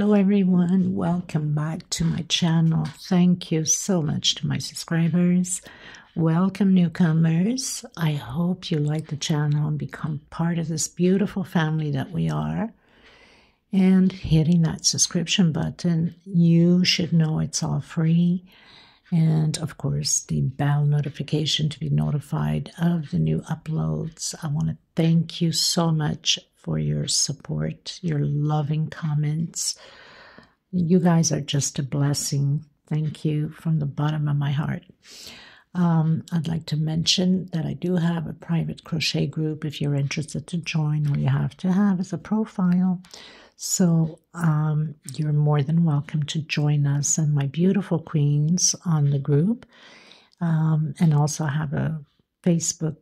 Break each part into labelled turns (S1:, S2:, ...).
S1: Hello everyone, welcome back to my channel. Thank you so much to my subscribers. Welcome newcomers. I hope you like the channel and become part of this beautiful family that we are. And hitting that subscription button, you should know it's all free. And of course, the bell notification to be notified of the new uploads. I want to thank you so much for your support, your loving comments. You guys are just a blessing. Thank you from the bottom of my heart. I'd like to mention that I do have a private crochet group if you're interested to join. All you have to have is a profile. So you're more than welcome to join us and my beautiful queens on the group. And also have a Facebook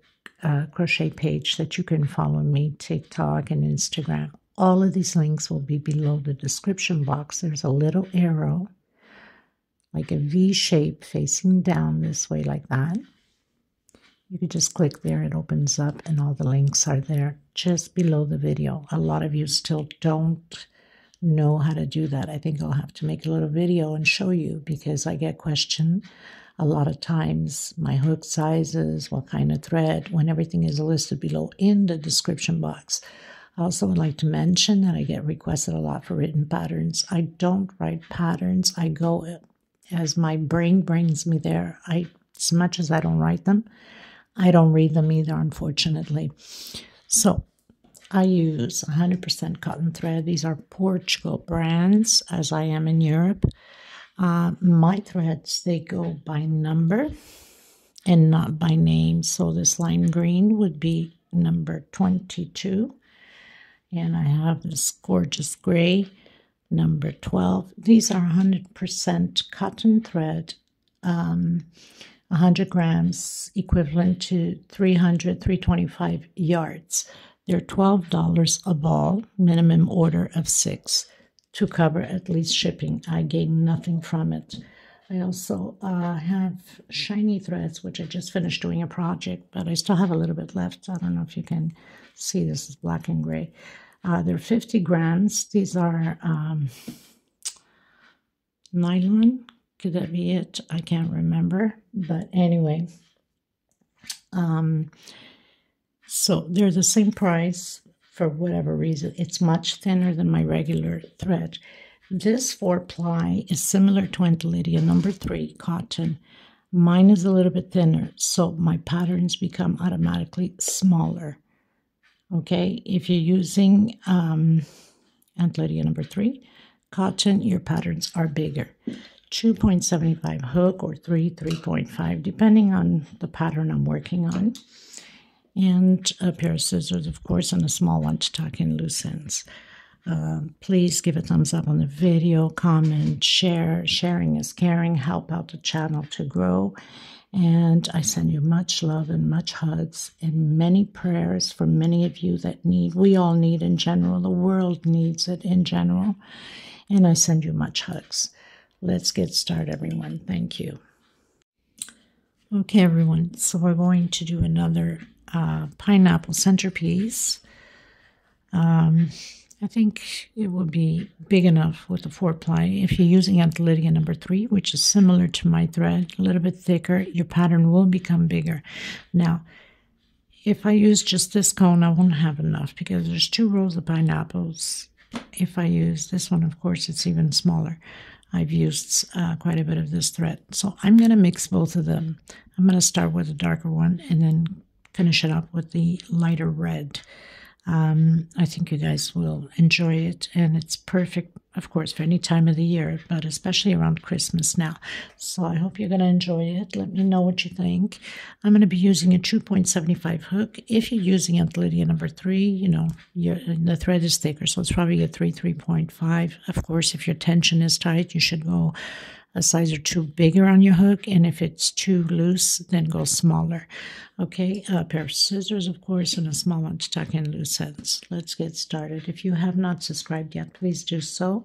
S1: crochet page that you can follow me, TikTok and Instagram. All of these links will be below the description box. There's a little arrow, like a V shape facing down this way like that. You can just click there, it opens up and all the links are there just below the video. A lot of you still don't know how to do that. I think I'll have to make a little video and show you because I get questioned a lot of times, my hook sizes, what kind of thread, when everything is listed below in the description box. I also would like to mention that I get requested a lot for written patterns. I don't write patterns. I go as my brain brings me there. As much as I don't write them, I don't read them either, unfortunately. So I use 100% cotton thread. These are Portugal brands, as I am in Europe. My threads, they go by number and not by name. So this lime green would be number 22. And I have this gorgeous gray, number 12. These are 100% cotton thread, 100 grams, equivalent to 325 yards. They're $12 a ball, minimum order of 6. To cover at least shipping. I gain nothing from it. I also have shiny threads, which I just finished doing a project, but I still have a little bit left. I don't know if you can see, this is black and gray. They're 50 grams. These are nylon. Could that be it? I can't remember. But anyway, so they're the same price. For whatever reason, it's much thinner than my regular thread. This 4-ply is similar to Aunt Lydia number 3 cotton. Mine is a little bit thinner, so my patterns become automatically smaller. Okay, if you're using Aunt Lydia number 3 cotton, your patterns are bigger. 2.75 hook or 3.5, depending on the pattern I'm working on. And a pair of scissors, of course, and a small one to tuck in loose ends. Please give a thumbs up on the video, comment, share. Sharing is caring. Help out the channel to grow. And I send you much love and much hugs and many prayers for many of you that need. We all need in general. The world needs it in general. And I send you much hugs. Let's get started, everyone. Thank you. Okay, everyone. So we're going to do another pineapple centerpiece. I think it will be big enough with the 4-ply. If you're using Aunt Lydia number 3, which is similar to my thread, a little bit thicker, your pattern will become bigger. Now, if I use just this cone, I won't have enough because there's 2 rows of pineapples. If I use this one, of course, it's even smaller. I've used quite a bit of this thread. So I'm going to mix both of them. I'm going to start with the darker one and then finish it up with the lighter red. I think you guys will enjoy it, and it's perfect, of course, for any time of the year, but especially around Christmas now. So I hope you're going to enjoy it. Let me know what you think. I'm going to be using a 2.75 hook. If you're using Aunt Lydia number 3, you know, the thread is thicker, so it's probably a 3.5. Of course, if your tension is tight, you should go a size or 2 bigger on your hook, and if it's too loose, then go smaller. Okay, a pair of scissors, of course, and a small one to tuck in loose ends. Let's get started. If you have not subscribed yet, please do so.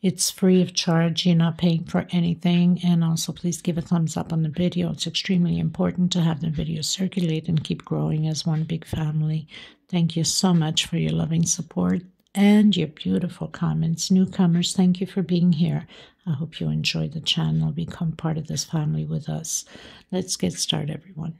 S1: It's free of charge. You're not paying for anything. And also, please give a thumbs up on the video. It's extremely important to have the video circulate and keep growing as one big family. Thank you so much for your loving support. and your beautiful comments. Newcomers, thank you for being here. I hope you enjoy the channel, become part of this family with us. Let's get started, everyone.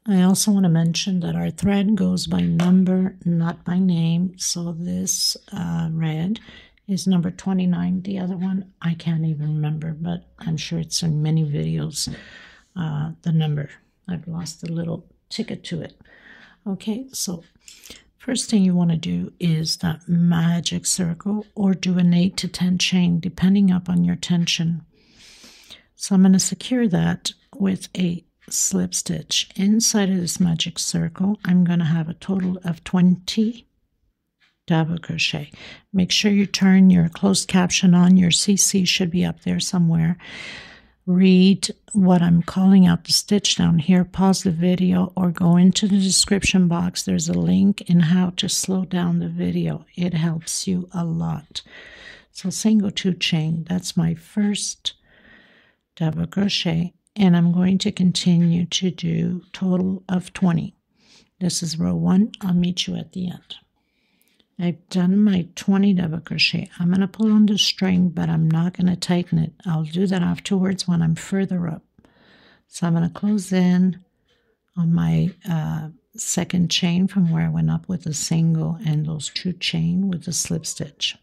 S1: I also want to mention that our thread goes by number, not by name. So this red is number 29. The other one, I can't even remember, but I'm sure it's in many videos, the number. I've lost a little ticket to it. Okay, so first thing you want to do is that magic circle, or do an 8 to 10 chain, depending upon your tension. So I'm going to secure that with a slip stitch. Inside of this magic circle, I'm going to have a total of 20 double crochet. Make sure you turn your closed caption on. Your CC should be up there somewhere. Read what I'm calling out the stitch down here. Pause the video or go into the description box. There's a link in how to slow down the video. It helps you a lot. So single 2 chain, that's my first double crochet, and I'm going to continue to do total of 20. This is row 1. I'll meet you at the end. I've done my 20 double crochet. I'm going to pull on the string, but I'm not going to tighten it. I'll do that afterwards when I'm further up. So I'm going to close in on my second chain from where I went up with a single and those 2 chain with a slip stitch.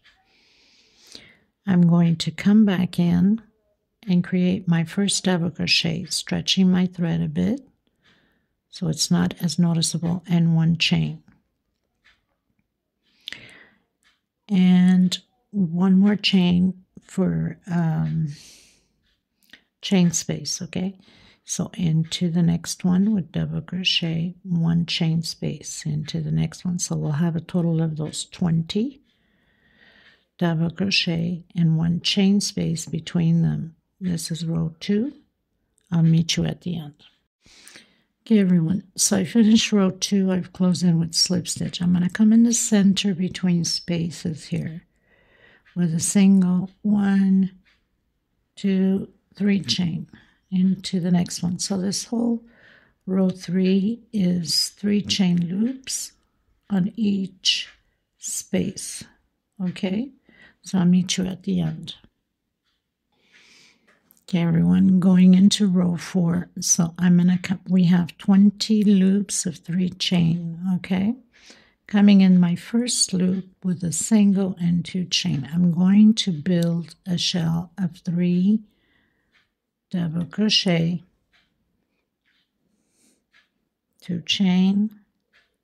S1: I'm going to come back in and create my first double crochet, stretching my thread a bit so it's not as noticeable, and 1 chain. And 1 more chain for chain space, okay? So into the next one with double crochet, 1 chain space into the next one. So we'll have a total of those 20 double crochet and 1 chain space between them. This is row 2. I'll meet you at the end. Okay, everyone, so I finished row 2. I've closed in with slip stitch. I'm going to come in the center between spaces here with a single 1, 2, 3 chain into the next one. So this whole row 3 is 3 chain loops on each space. Okay, so I'll meet you at the end. Okay, everyone, going into row 4. So we have 20 loops of 3 chain, okay? Coming in my first loop with a single and 2 chain, I'm going to build a shell of 3 double crochet, 2 chain,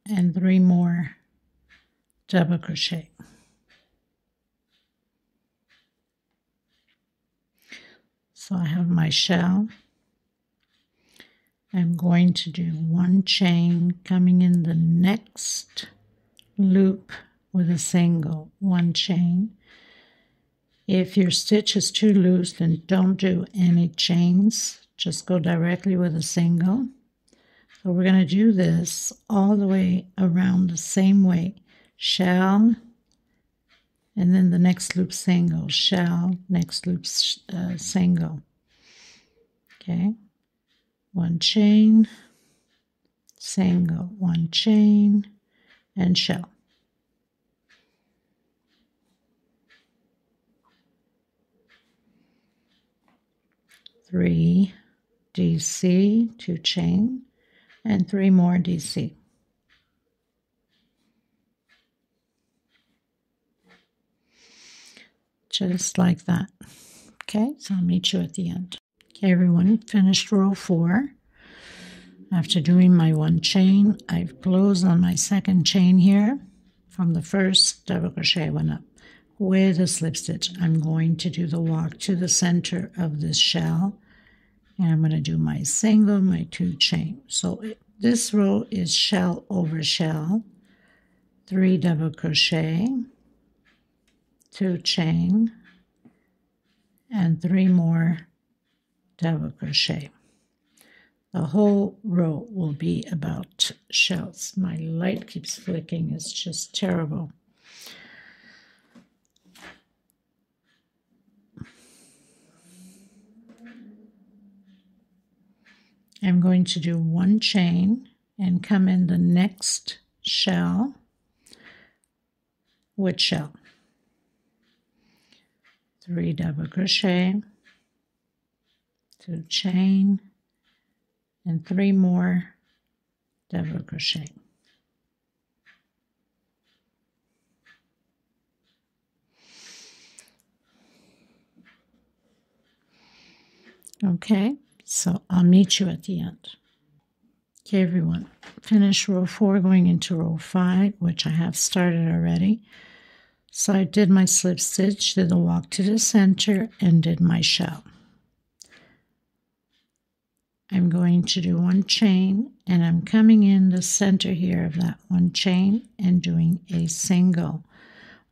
S1: and 3 more double crochet. So I have my shell. I'm going to do 1 chain coming in the next loop with a single, 1 chain. If your stitch is too loose, then don't do any chains. Just go directly with a single. So we're going to do this all the way around the same way. Shell, and then the next loop single, shell, next loop single. Okay, 1 chain, single, 1 chain, and shell. Three DC, 2 chain, and 3 more DC. Just like that. Okay, so I'll meet you at the end. Okay, everyone, finished row 4. After doing my 1 chain, I've closed on my second chain here from the first double crochet I went up with a slip stitch. I'm going to do the walk to the center of this shell, and I'm going to do my single, my 2 chain. So this row is shell over shell, 3 double crochet, 2 chain, and 3 more double crochet. The whole row will be about shells. My light keeps flicking. It's just terrible. I'm going to do 1 chain and come in the next shell with shell. 3 double crochet, 2 chain, and 3 more double crochet. Okay, so I'll meet you at the end. Okay, everyone, finish row 4 going into row 5, which I have started already. So I did my slip stitch, did the walk to the center, and did my shell. I'm going to do 1 chain, and I'm coming in the center here of that 1 chain and doing a single.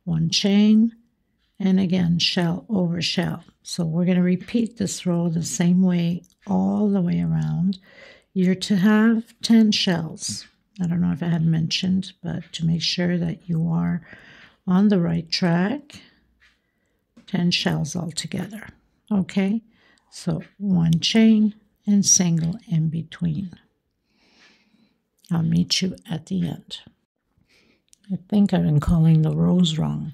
S1: 1 chain, and again, shell over shell. So we're going to repeat this row the same way all the way around. You're to have 10 shells. I don't know if I had mentioned, but to make sure that you are on the right track, 10 shells altogether. Okay, so 1 chain and single in between. I'll meet you at the end. I think I've been calling the rows wrong.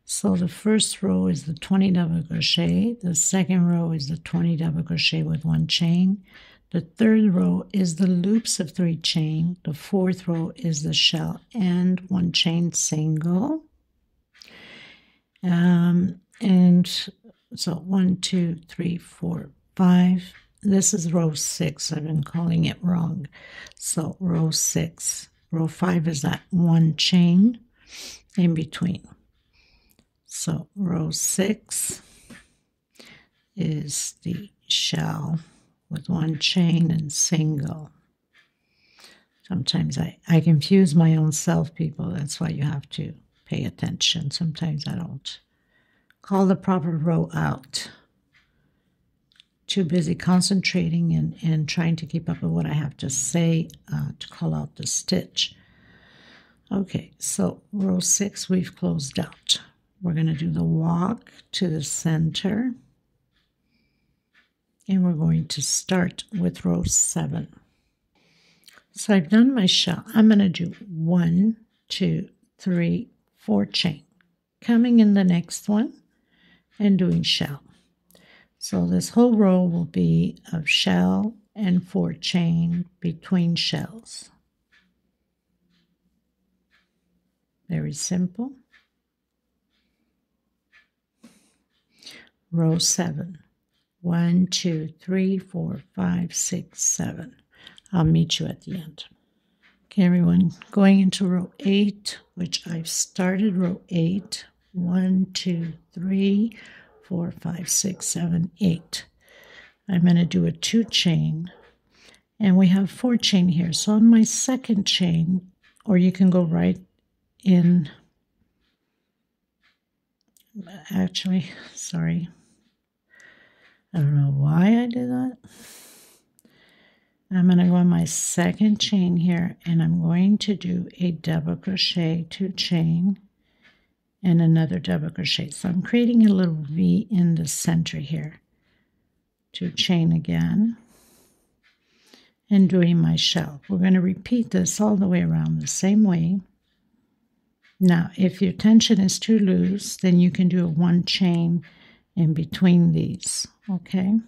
S1: So the first row is the 20 double crochet, the second row is the 20 double crochet with 1 chain, the third row is the loops of 3 chain, the fourth row is the shell and 1 chain single. And so 1, 2, 3, 4, 5. This is row 6. I've been calling it wrong. So row 6. Row 5 is that 1 chain in between. So row 6 is the shell with 1 chain and single. Sometimes I confuse my own self, people. That's why you have to pay attention. Sometimes I don't call the proper row out. Too busy concentrating and trying to keep up with what I have to say to call out the stitch. Okay, so row 6 we've closed out. We're going to do the walk to the center. And we're going to start with row 7. So I've done my shell. I'm going to do 1, 2, 3, 4 chain. Coming in the next one and doing shell. So this whole row will be of shell and 4 chain between shells. Very simple. Row 7. 1, 2, 3, 4, 5, 6, 7. I'll meet you at the end. Okay, everyone, going into row 8, which I've started row 8. 1, 2, 3, 4, 5, 6, 7, 8. I'm going to do a 2 chain, and we have 4 chain here. So on my second chain, or you can go right in, actually, sorry, I don't know why I did that. I'm going to go on my second chain here, and I'm going to do a double crochet, 2 chain, and another double crochet. So I'm creating a little V in the center here. 2 chain again, and doing my shell. We're going to repeat this all the way around the same way. Now, if your tension is too loose, then you can do a 1 chain in between these, okay?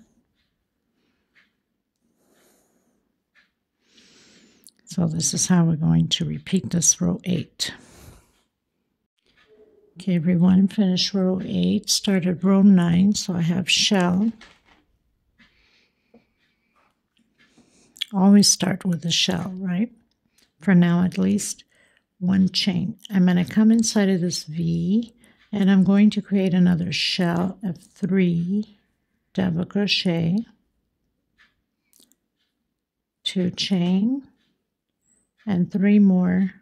S1: So this is how we're going to repeat this row 8. Okay, everyone, finish row 8, started row 9, so I have shell. Always start with the shell, right? For now, at least. 1 chain. I'm going to come inside of this V, and I'm going to create another shell of 3 double crochet, 2 chain, and 3 more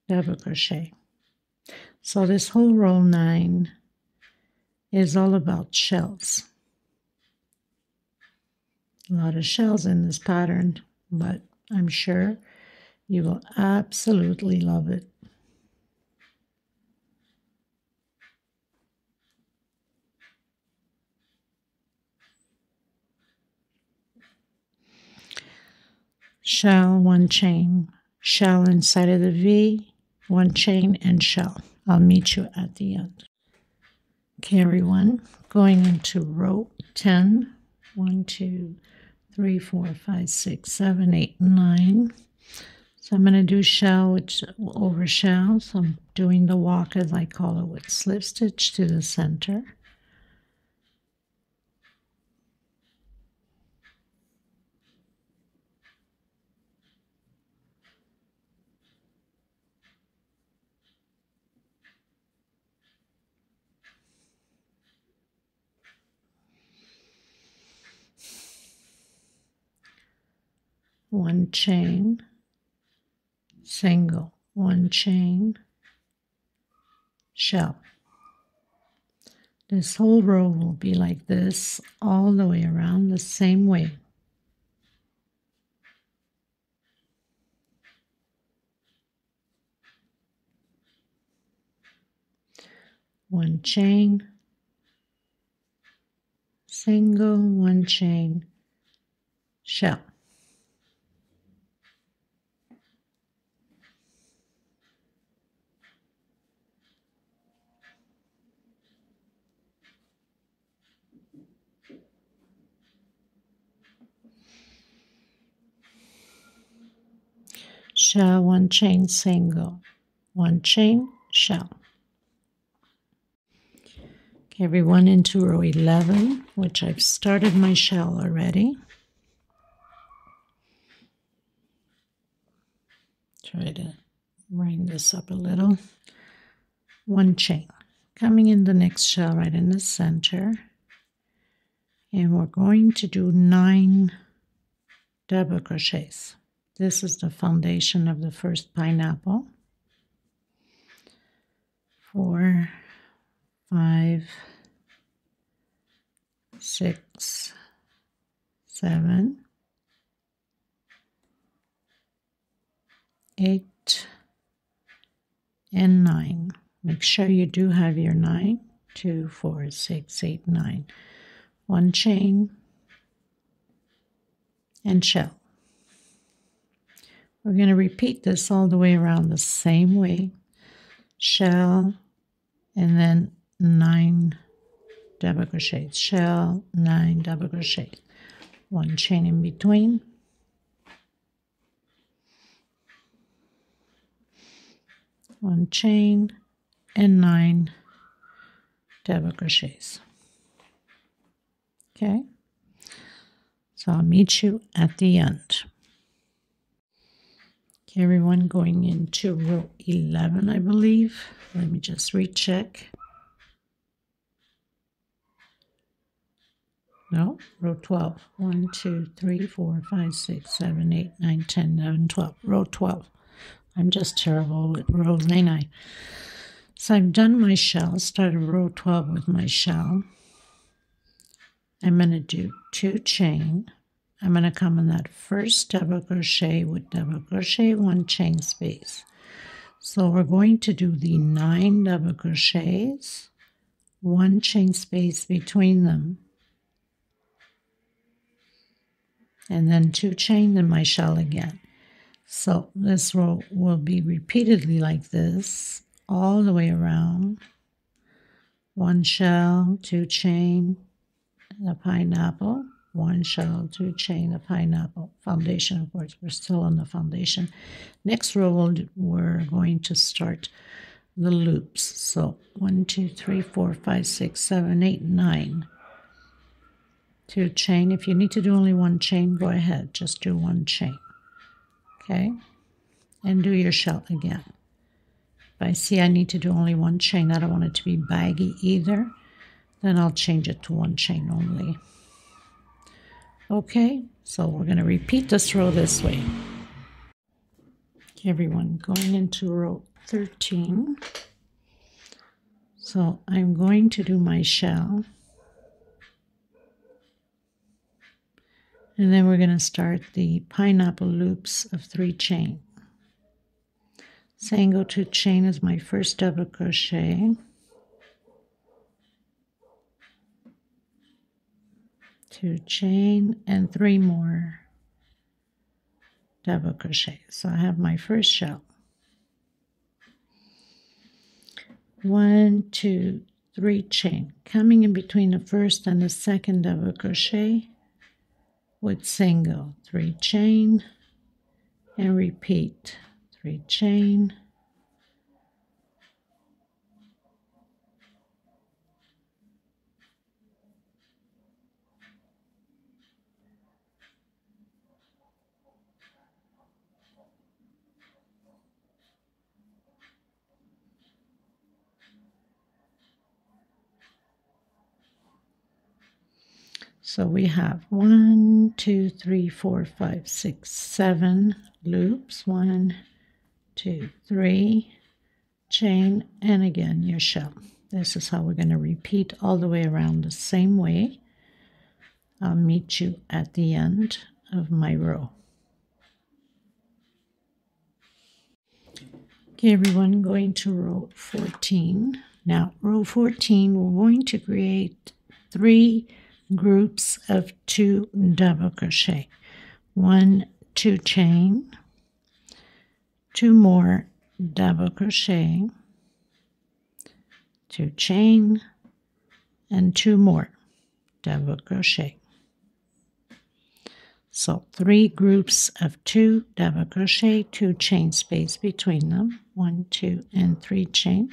S1: double crochet. So this whole row 9 is all about shells. A lot of shells in this pattern, but I'm sure you will absolutely love it. Shell, 1 chain, shell inside of the V, 1 chain, and shell. I'll meet you at the end. Okay, everyone, going into row 10. 1, 2, 3, 4, 5, 6, 7, 8, 9. So I'm going to do shell over shell. So I'm doing the walk, as I call it, with slip stitch to the center. One chain, single, one chain, shell. This whole row will be like this all the way around, the same way. One chain, single, one chain, shell. Shell, one chain, single, one chain, shell. Okay, everyone, into row 11, which I've started my shell already. Try to bring this up a little. One chain, coming in the next shell right in the center. And we're going to do 9 double crochets. This is the foundation of the first pineapple. 4, 5, 6, 7, 8, and 9. Make sure you do have your 9. 2, 4, 6, 8, 9. One chain and shell. We're going to repeat this all the way around the same way. Shell, and then 9 double crochets. Shell, 9 double crochets. One chain in between. One chain and 9 double crochets. Okay, so I'll meet you at the end. Okay, everyone, going into row 11, I believe. Let me just recheck. No, row 12. 1, 2, 3, 4, 5, 6, 7, 8, 9, 10, 11, 12. Row 12. I'm just terrible with rows, ain't I? So I've done my shell, started row 12 with my shell. I'm going to do 2 chain. I'm going to come in that first double crochet with double crochet, 1 chain space. So we're going to do the 9 double crochets, 1 chain space between them, and then 2 chain in my shell again. So this row will be repeatedly like this all the way around. 1 shell, 2 chain, the pineapple, 1 shell, 2 chain, the pineapple. Foundation, of course, we're still on the foundation. Next row, we're going to start the loops. So 1, 2, 3, 4, 5, 6, 7, 8, 9. 2 chain. If you need to do only 1 chain, go ahead. Just do 1 chain. Okay? And do your shell again. If I see I need to do only 1 chain, I don't want it to be baggy either, then I'll change it to 1 chain only. Okay, so we're going to repeat this row this way. Okay, everyone, going into row 13. So I'm going to do my shell. And then we're going to start the pineapple loops of 3 chain. Single 2 chain is my first double crochet. 2 chain and 3 more double crochet. So I have my first shell. 1, 2, 3 chain, coming in between the first and the second double crochet with single, 3 chain, and repeat, 3 chain, so we have 1, 2, 3, 4, 5, 6, 7 loops, 1, 2, 3, chain, and again your shell. This is how we're going to repeat all the way around the same way. I'll meet you at the end of my row. Okay, everyone, going to row 14. Now, row 14, we're going to create 3 groups of 2 double crochet. 1, 2 chain, 2 more double crochet, 2 chain, and 2 more double crochet. So 3 groups of 2 double crochet, 2 chain space between them, 1, 2, and 3 chain.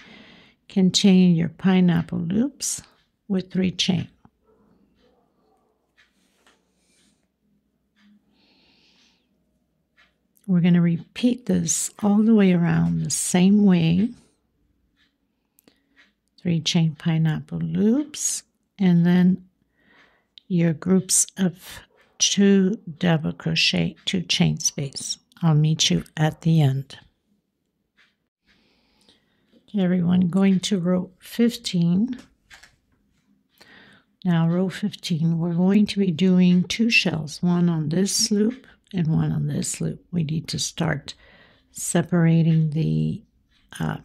S1: Continue your pineapple loops with 3 chain. We're going to repeat this all the way around the same way. 3 chain pineapple loops, and then your groups of 2 double crochet, 2 chain space. I'll meet you at the end. Okay, everyone, going to row 15. Now, row 15, we're going to be doing 2 shells, one on this loop and one on this loop. We need to start separating the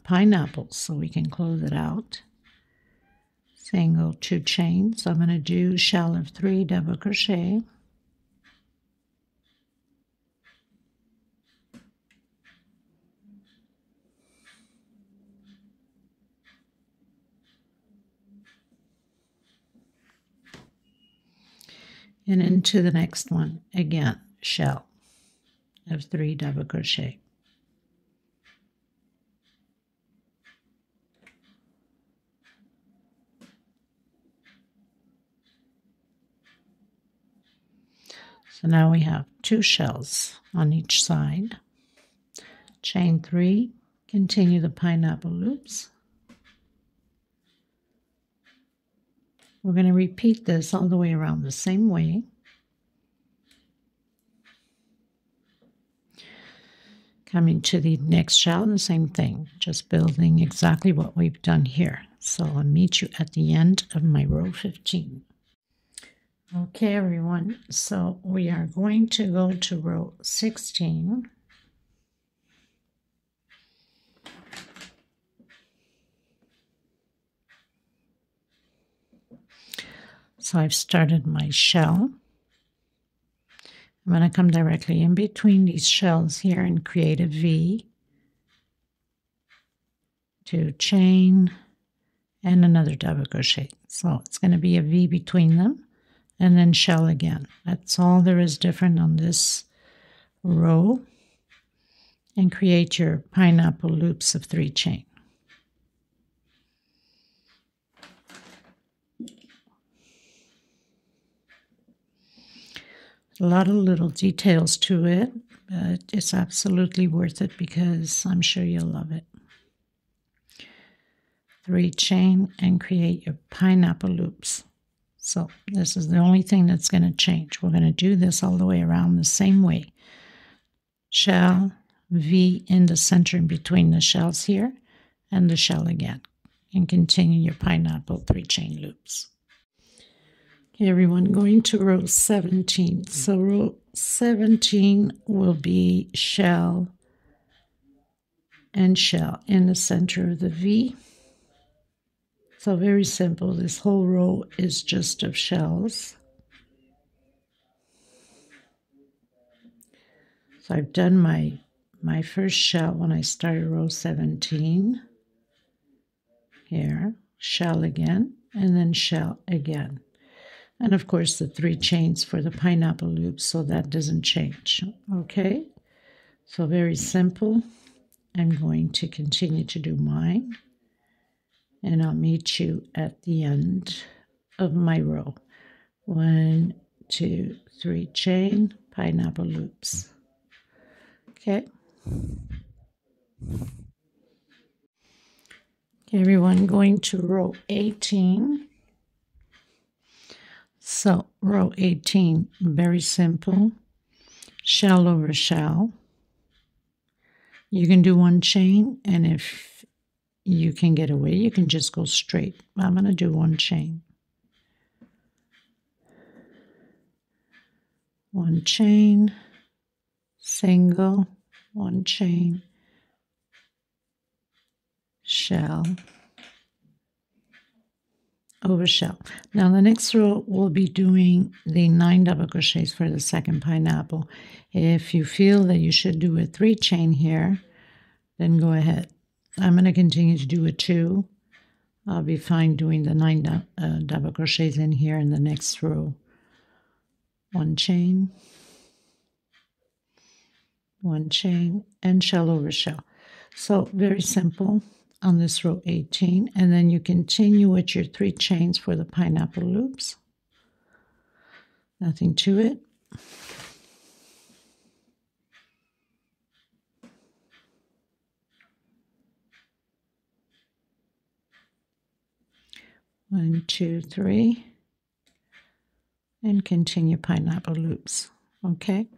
S1: pineapples so we can close it out. Single, 2 chains. So I'm going to do shell of 3 double crochet. And into the next one, again, shell of 3 double crochet. So now we have 2 shells on each side. Chain 3, continue the pineapple loops. We're going to repeat this all the way around the same way. Coming to the next shell, the same thing, just building exactly what we've done here. So I'll meet you at the end of my row 15. Okay, everyone, so we are going to go to row 16. So I've started my shell. I'm going to come directly in between these shells here and create a V, 2 chain, and another double crochet. So it's going to be a V between them, and then shell again. That's all there is different on this row. And create your pineapple loops of 3 chain. A lot of little details to it, but it's absolutely worth it because I'm sure you'll love it. 3 chain and create your pineapple loops. So this is the only thing that's going to change. We're going to do this all the way around the same way. Shell, V in the center in between the shells here, and the shell again. And continue your pineapple 3 chain loops. Okay, everyone, going to row 17. So row 17 will be shell and shell in the center of the V. So very simple. This whole row is just of shells. So I've done my first shell when I started row 17. here, shell again, and then shell again. And of course the 3 chains for the pineapple loop, so that doesn't change. Okay, so very simple. I'm going to continue to do mine, and I'll meet you at the end of my row. 1, 2, 3 chain, pineapple loops. Okay. Okay, everyone, going to row 18. So row 18, very simple, shell over shell. You can do 1 chain, and if you can get away, you can just go straight. I'm going to do 1 chain. 1 chain, single, 1 chain, shell, over shell. Now the next row we'll be doing the 9 double crochets for the second pineapple. If you feel that you should do a 3 chain here, then go ahead. I'm going to continue to do a 2. I'll be fine doing the 9 double crochets in here in the next row. 1 chain, 1 chain, and shell over shell. So very simple on this row 18, and then you continue with your 3 chains for the pineapple loops. Nothing to it. One, 2, 3, and continue pineapple loops. Okay,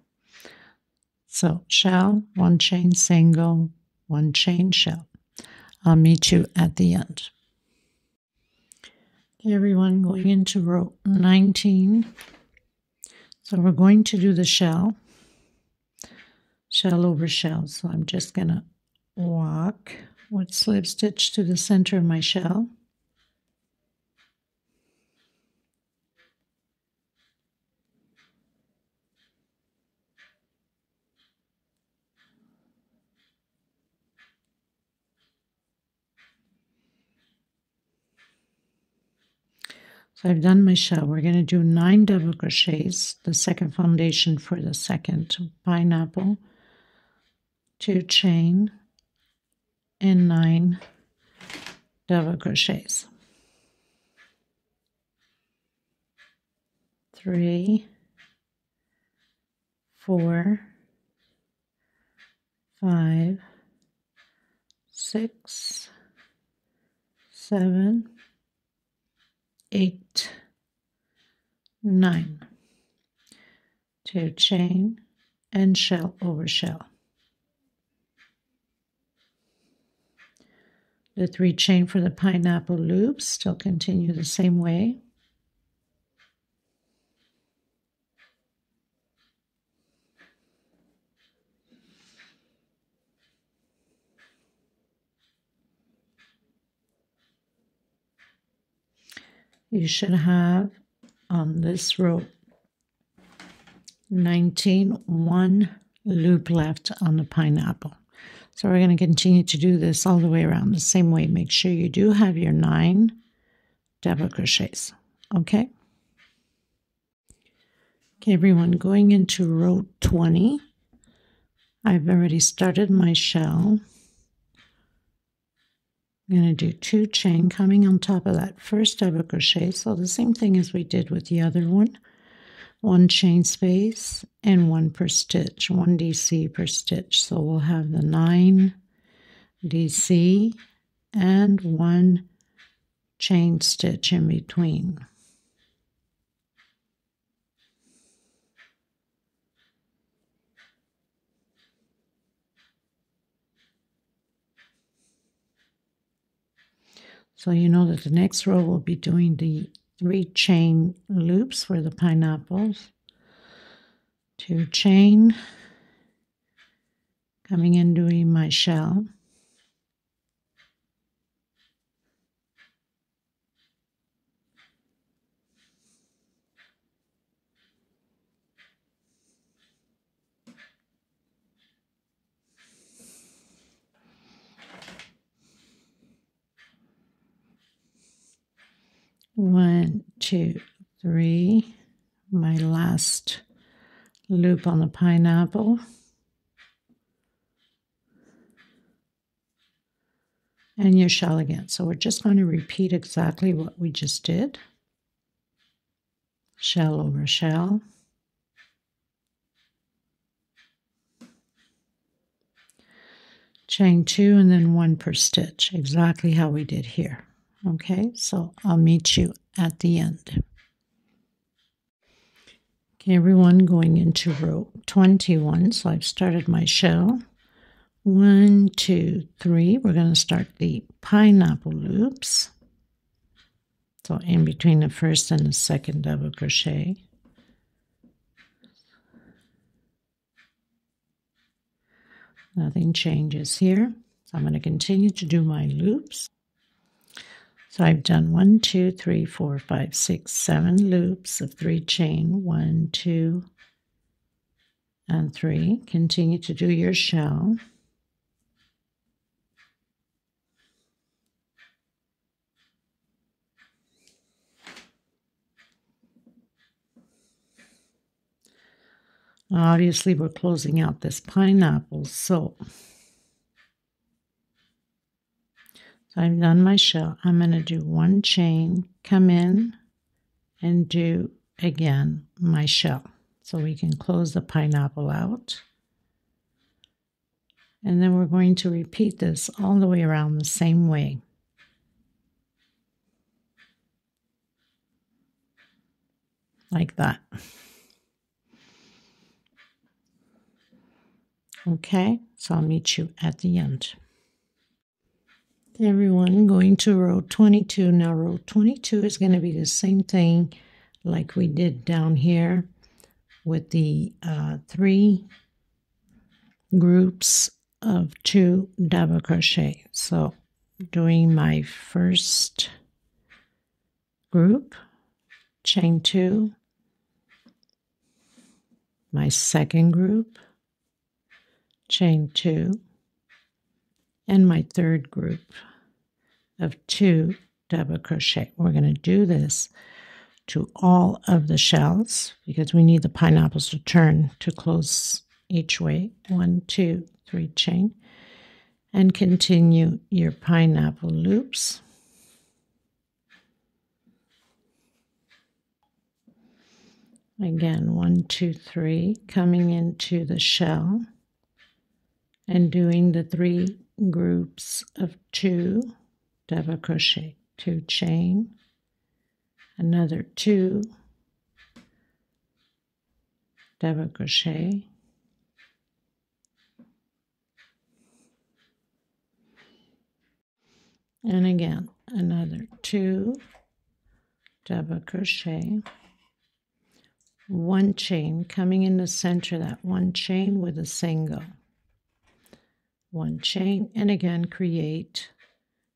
S1: so shell, 1 chain, single, 1 chain, shell. I'll meet you at the end. Okay, everyone, going into row 19. So we're going to do the shell over shell. So I'm just going to walk with slip stitch to the center of my shell. So I've done my shell. We're going to do 9 double crochets, the second foundation for the second pineapple, 2 chain, and 9 double crochets. 3, 4, 5, 6, 7, 8, 9. 2 chain and shell over shell. The 3 chain for the pineapple loops, still continue the same way. You should have on this row 19, 1 loop left on the pineapple. So we're going to continue to do this all the way around the same way. Make sure you do have your 9 double crochets. Okay? Okay, everyone, going into row 20. I've already started my shell. I'm going to do 2 chain coming on top of that first double crochet. So the same thing as we did with the other one. 1 chain space and 1 per stitch, 1 DC per stitch. So we'll have the 9 DC and 1 chain stitch in between. So you know that the next row we'll be doing the 3 chain loops for the pineapples. 2 chain, coming in doing my shell. 1, 2, 3, my last loop on the pineapple, and your shell again. So we're just going to repeat exactly what we just did. Shell over shell, chain 2 and then 1 per stitch, exactly how we did here. Okay, so I'll meet you at the end. Okay, everyone, going into row 21. So I've started my shell. 1, 2, 3. We're going to start the pineapple loops. So in between the first and the second double crochet. Nothing changes here. So I'm going to continue to do my loops. So I've done 1, 2, 3, 4, 5, 6, 7 loops of 3 chain. 1, 2, and 3. Continue to do your shell. Obviously, we're closing out this pineapple, so I've done my shell. I'm going to do 1 chain, come in, and do again my shell. So we can close the pineapple out. And then we're going to repeat this all the way around the same way. Like that. Okay, so I'll meet you at the end. Everyone, going to row 22. Now row 22 is going to be the same thing like we did down here with the 3 groups of 2 double crochet. So doing my first group, chain 2, my second group, chain 2, and my third group of 2 double crochet. We're going to do this to all of the shells because we need the pineapples to turn to close each way. 1, 2, 3 chain, and continue your pineapple loops. Again, 1, 2, 3, coming into the shell and doing the 3 groups of 2 double crochet, 2 chain, another 2 double crochet, and again another 2 double crochet, 1 chain, coming in the center of that 1 chain with a single, 1 chain, and again create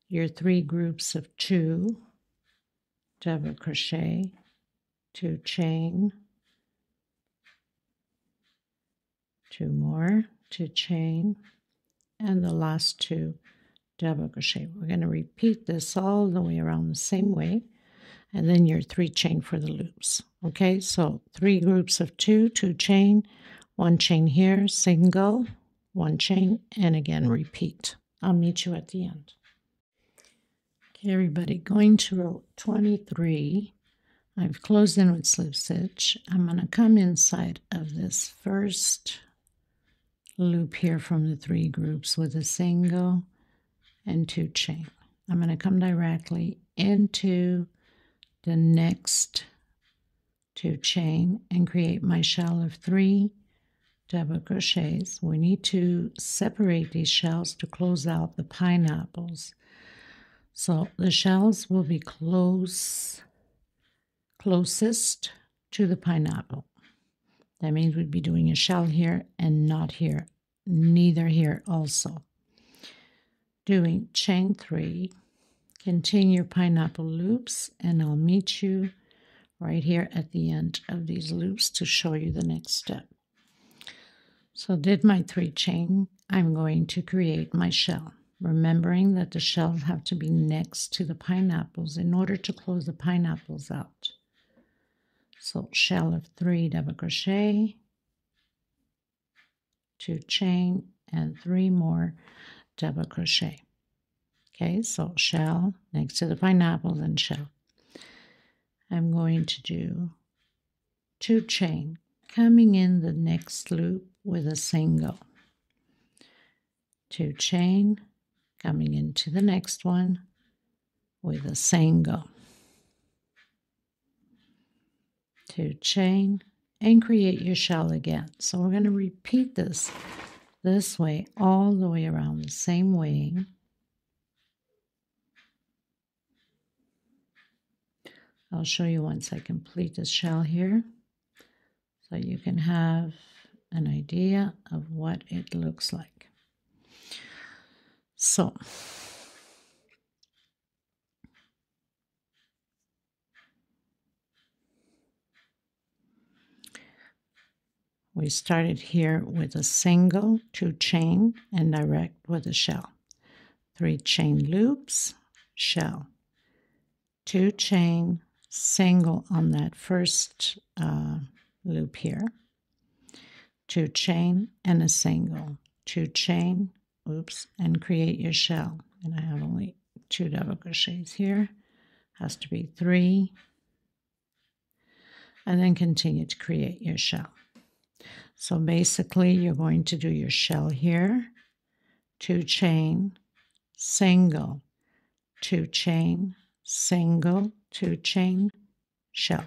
S1: your 3 groups of 2 double crochet, 2 chain, 2 more, 2 chain, and the last 2 double crochet. We're going to repeat this all the way around the same way, and then your 3 chain for the loops. Okay, so 3 groups of 2, 2 chain, 1 chain here, single, 1 chain, and again repeat. I'll meet you at the end. Okay, everybody, going to row 23. I've closed in with slip stitch. I'm going to come inside of this first loop here from the 3 groups with a single and 2 chain. I'm going to come directly into the next 2 chain and create my shell of 3 double crochets. We need to separate these shells to close out the pineapples. So the shells will be closest to the pineapple. That means we'd be doing a shell here and not here, neither here also. Doing chain 3, continue your pineapple loops, and I'll meet you right here at the end of these loops to show you the next step. So did my 3 chain, I'm going to create my shell. remembering that the shells have to be next to the pineapples in order to close the pineapples out. So shell of 3 double crochet, 2 chain, and 3 more double crochet. Okay, so shell next to the pineapples and shell. I'm going to do 2 chain, coming in the next loop with a single. 2 chain, coming into the next one with a single. 2 chain, and create your shell again. So we're going to repeat this way all the way around the same way. I'll show you once I complete this shell here, so you can have an idea of what it looks like. So we started here with a single, 2 chain, and direct with a shell. 3 chain loops, shell, 2 chain, single on that first loop here, 2 chain and a single, 2 chain, oops, and create your shell. And I have only 2 double crochets here, has to be 3, and then continue to create your shell. So basically you're going to do your shell here, 2 chain, single, 2 chain, single, 2 chain, shell.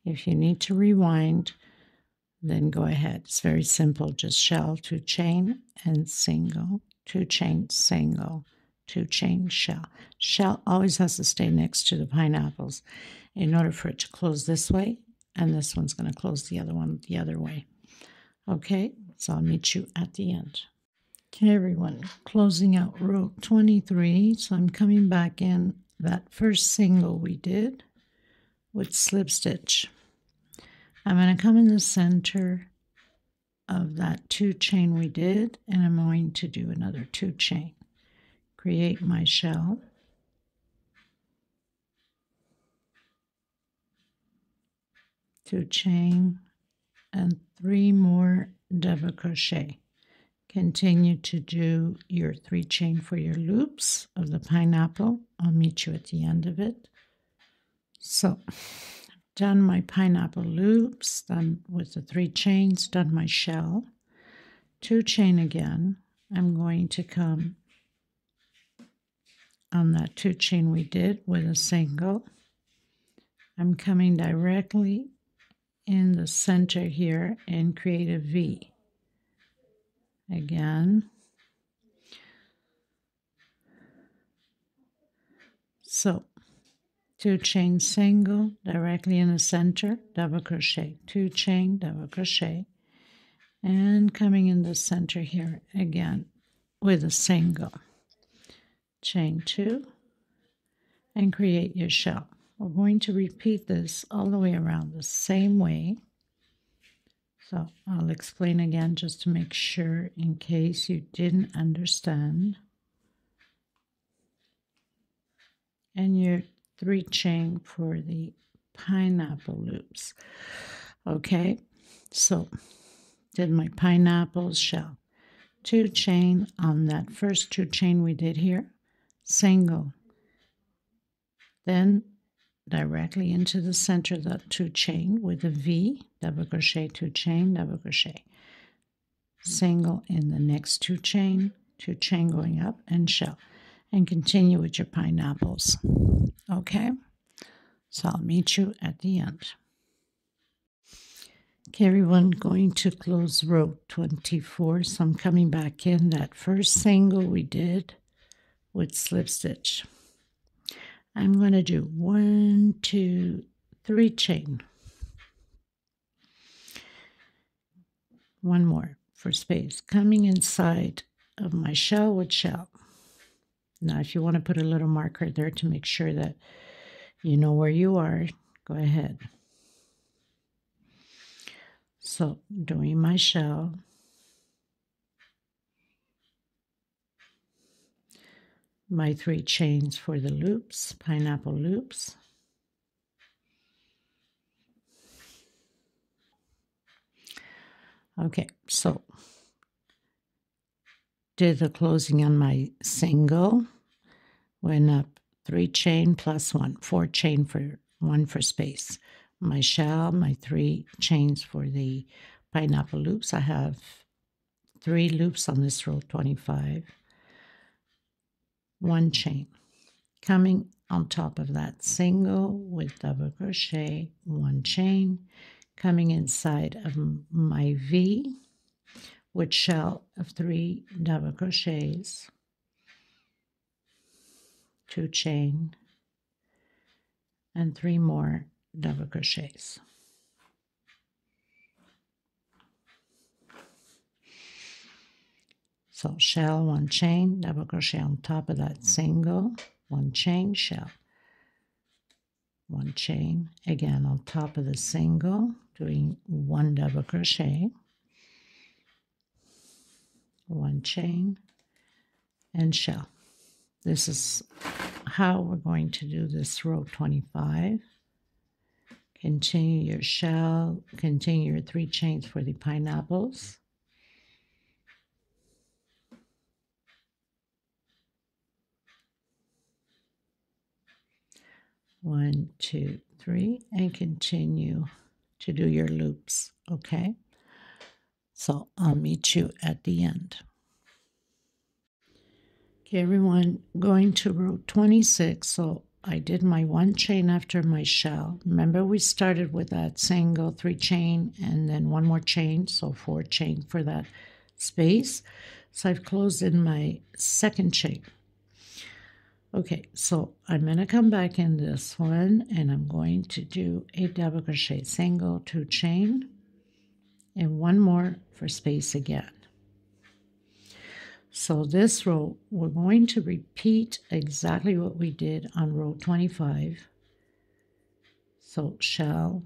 S1: If you need to rewind, then go ahead. It's very simple. Just shell, 2 chain, and single, 2 chain, single, 2 chain, shell. Shell always has to stay next to the pineapples in order for it to close this way, and this one's going to close the other one the other way. Okay, so I'll meet you at the end. Okay, everyone, closing out row 23. So I'm coming back in that first single we did with slip stitch. I'm going to come in the center of that 2 chain we did, and I'm going to do another 2 chain. Create my shell. Two chain and 3 more double crochet. Continue to do your 3 chain for your loops of the pineapple. I'll meet you at the end of it. So I've done my pineapple loops, done with the 3 chains, done my shell. 2 chain again. I'm going to come on that 2 chain we did with a single. I'm coming directly in the center here and create a V. Again. So 2 chain single directly in the center, double crochet, 2 chain, double crochet, and coming in the center here again with a single, chain 2, and create your shell. We're going to repeat this all the way around the same way. So I'll explain again just to make sure in case you didn't understand. And your 3 chain for the pineapple loops. Okay, so did my pineapple shell. 2 chain on that first 2 chain we did here, single. Then directly into the center of that 2 chain with a V, double crochet, 2 chain, double crochet. Single in the next 2 chain going up, and shell. And continue with your pineapples. Okay, so I'll meet you at the end. Okay, everyone, going to close row 24. So I'm coming back in that first single we did with slip stitch. I'm going to do 1, 2, 3 chain. 1 more for space. Coming inside of my shell with shell. Now, if you want to put a little marker there to make sure that you know where you are, go ahead. So, doing my shell. my 3 chains for the loops, pineapple loops. Okay, so did the closing on my single, went up 3 chain plus 1, 4 chain for 1 for space. My shell, my 3 chains for the pineapple loops. I have 3 loops on this row 25, 1 chain. Coming on top of that single with double crochet, 1 chain, coming inside of my V with shell of 3 double crochets, 2 chain, and 3 more double crochets. So shell, 1 chain, double crochet on top of that single, 1 chain, shell, 1 chain, again on top of the single, doing 1 double crochet, 1 chain, and shell. This is how we're going to do this row 25. Continue your shell, continue your 3 chains for the pineapples. One, 2, 3, and continue to do your loops, okay? So I'll meet you at the end. Okay, everyone, going to row 26, so I did my 1 chain after my shell. Remember, we started with that single 3 chain and then 1 more chain, so 4 chain for that space. So I've closed in my 2nd chain. Okay, so I'm going to come back in this one and I'm going to do a double crochet, single, 2 chain, and 1 more for space again. So this row, we're going to repeat exactly what we did on row 25. So shell,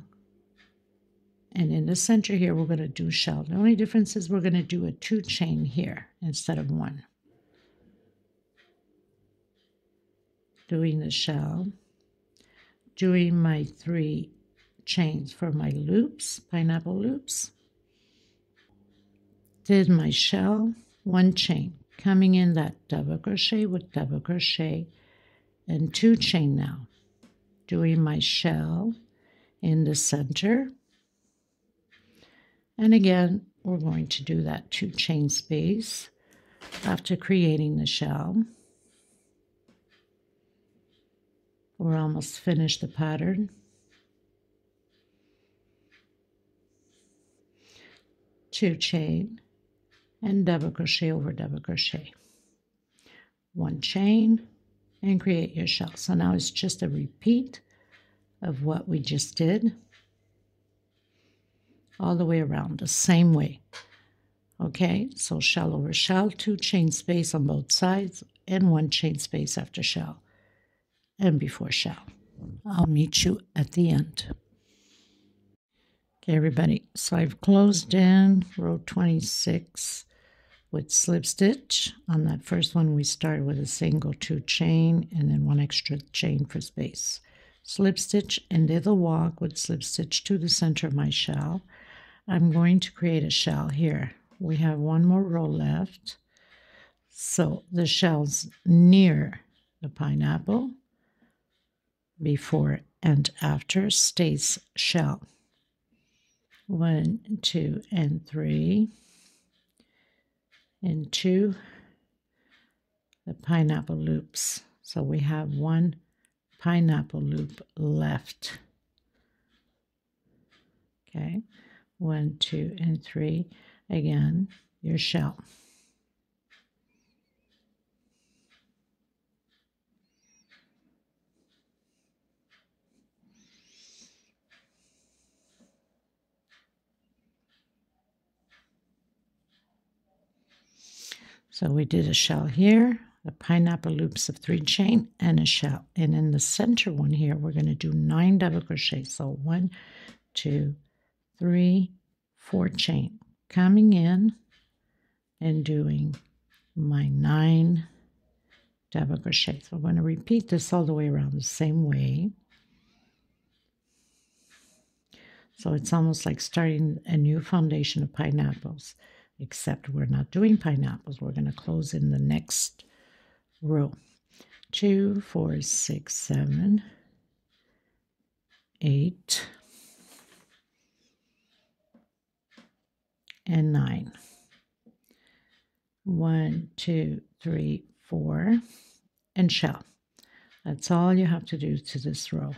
S1: and in the center here, we're going to do shell. The only difference is we're going to do a 2 chain here instead of 1. Doing the shell, doing my 3 chains for my loops, pineapple loops, did my shell, 1 chain, coming in that double crochet with double crochet, and 2 chain now, doing my shell in the center, and again we're going to do that 2 chain space after creating the shell. We're almost finished the pattern. 2 chain and double crochet over double crochet. 1 chain and create your shell. So now it's just a repeat of what we just did all the way around the same way. Okay, so shell over shell, 2 chain space on both sides, and 1 chain space after shell and before shell. I'll meet you at the end. Okay, everybody, so I've closed in row 26 with slip stitch. On that first one, we started with a single 2 chain and then 1 extra chain for space. Slip stitch and did the walk with slip stitch to the center of my shell. I'm going to create a shell here. We have 1 more row left. So the shell's near the pineapple. Before and after stays shell. 1, 2, and 3. Into the pineapple loops. So we have 1 pineapple loop left. Okay, 1, 2, and 3. Again, your shell. So we did a shell here, the pineapple loops of 3 chain, and a shell. And in the center one here, we're going to do 9 double crochet. So 1, 2, 3, 4 chain. Coming in and doing my 9 double crochet. So I'm going to repeat this all the way around the same way. So it's almost like starting a new foundation of pineapples, except we're not doing pineapples. We're going to close in the next row. 2, 4, 6, 7, 8, and 9. 1, 2, 3, 4, and shell. That's all you have to do to this row.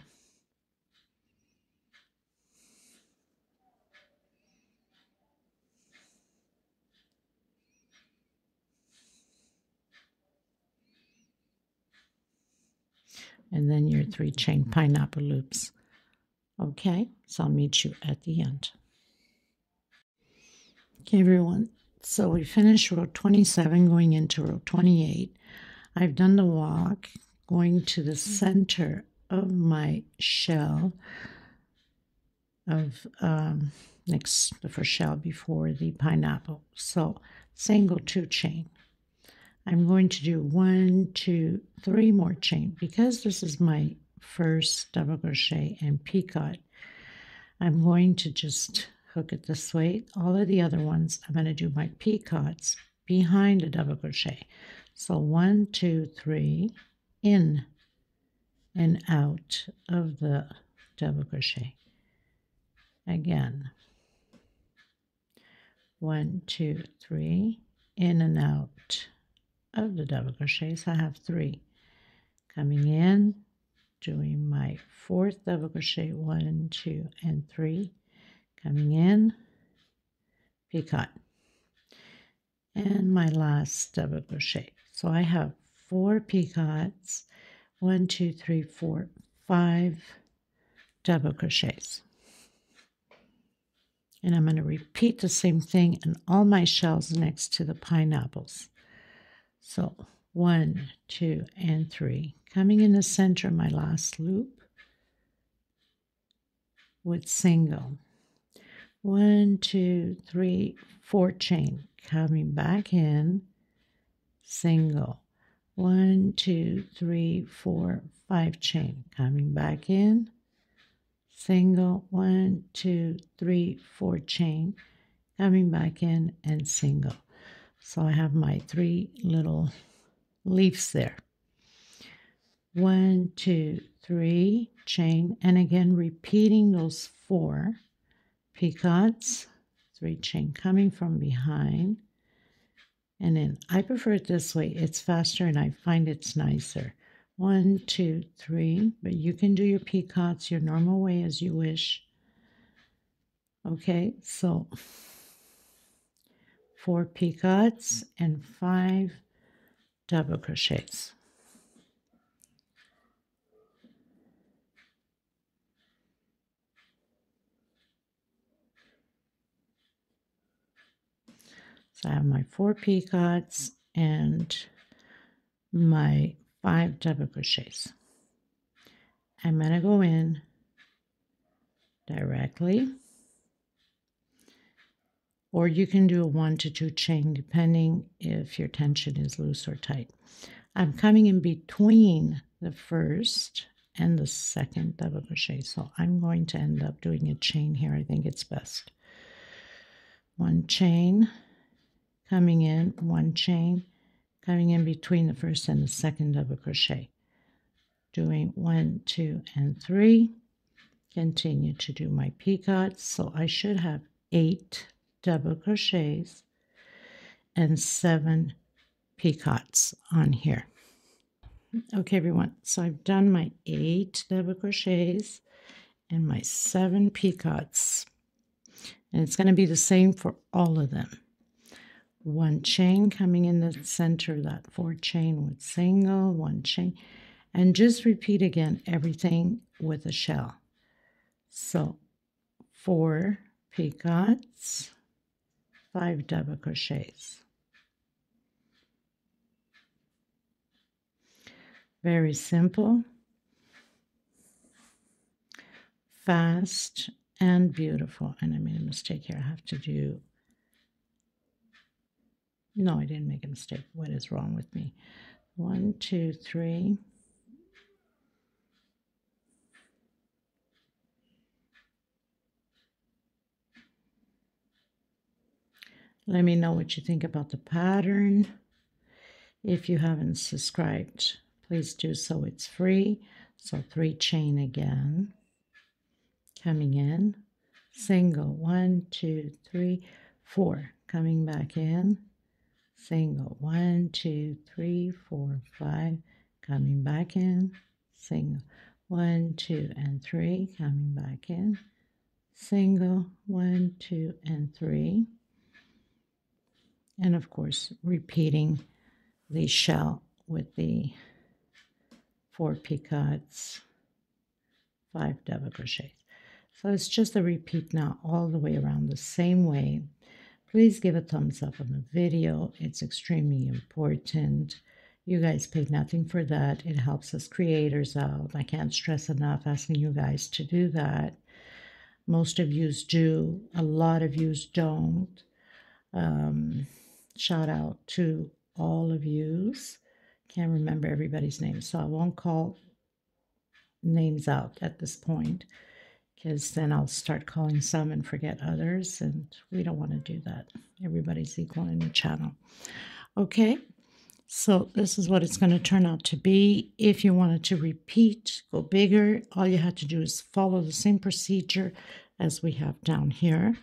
S1: And then your 3 chain pineapple loops. Okay, so I'll meet you at the end. Okay, everyone, so we finished row 27 going into row 28. I've done the walk going to the center of my shell of next the first shell before the pineapple. So single 2 chain. I'm going to do 1, 2, 3 more chain because this is my first double crochet and picot. I'm going to just hook it this way. All of the other ones I'm going to do my picots behind a double crochet. So 1, 2, 3 in and out of the double crochet. Again, 1, 2, 3 in and out of the double crochets. I have 3 coming in, doing my 4th double crochet, 1, 2, and 3 coming in, picot, and my last double crochet. So I have 4 picots, 1, 2, 3, 4, 5 double crochets. And I'm going to repeat the same thing in all my shells next to the pineapples. So 1, 2, and 3. Coming in the center of my last loop with single. 1, 2, 3, 4 chain. Coming back in, single. 1, 2, 3, 4, 5 chain. Coming back in, single. 1, 2, 3, 4 chain. Coming back in and single. So I have my 3 little leaves there. 1, 2, 3 chain, and again repeating those 4 picots, 3 chain coming from behind, and then I prefer it this way. It's faster and I find it's nicer. 1, 2, 3, but you can do your picots your normal way as you wish. Okay, so 4 picots and 5 double crochets. So I have my 4 picots and my 5 double crochets. I'm going to go in directly, or you can do a 1 to 2 chain depending if your tension is loose or tight. I'm coming in between the first and the second double crochet, so I'm going to end up doing a chain here. I think it's best. 1 chain coming in, 1 chain coming in between the first and the second double crochet, doing 1, 2, and 3. Continue to do my picots. So I should have 8 double crochets and 7 picots on here. Okay, everyone, so I've done my 8 double crochets and my 7 picots, and it's going to be the same for all of them. 1 chain coming in the center of that 4 chain with single, 1 chain, and just repeat again everything with a shell. So 4 picots, 5 double crochets. Very simple, fast, and beautiful. And I made a mistake here. I have to do... No, I didn't make a mistake. What is wrong with me? 1, 2, 3. Let me know what you think about the pattern. If you haven't subscribed, please do so. It's free. So 3 chain again. Coming in. Single. 1, 2, 3, 4. Coming back in. Single. 1, 2, 3, 4, 5. Coming back in. Single. 1, 2, and 3. Coming back in. Single. 1, 2, and 3. And of course, repeating the shell with the 4 picots, 5 double crochets. So it's just a repeat now all the way around the same way. Please give a thumbs up on the video. It's extremely important. You guys pay nothing for that. It helps us creators out. I can't stress enough asking you guys to do that. Most of yous do. A lot of yous don't. Shout out to all of yous. Can't remember everybody's name, so I won't call names out at this point, because then I'll start calling some and forget others, and we don't want to do that. Everybody's equal in the channel. Okay, so this is what it's going to turn out to be. If you wanted to repeat, go bigger, all you have to do is follow the same procedure as we have down here.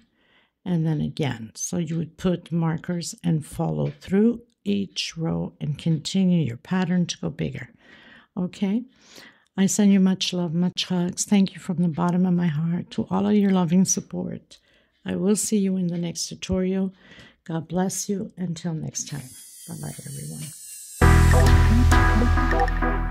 S1: And then again, so you would put markers and follow through each row and continue your pattern to go bigger. Okay, I send you much love, much hugs. Thank you from the bottom of my heart to all of your loving support. I will see you in the next tutorial. God bless you. Until next time. Bye-bye, everyone.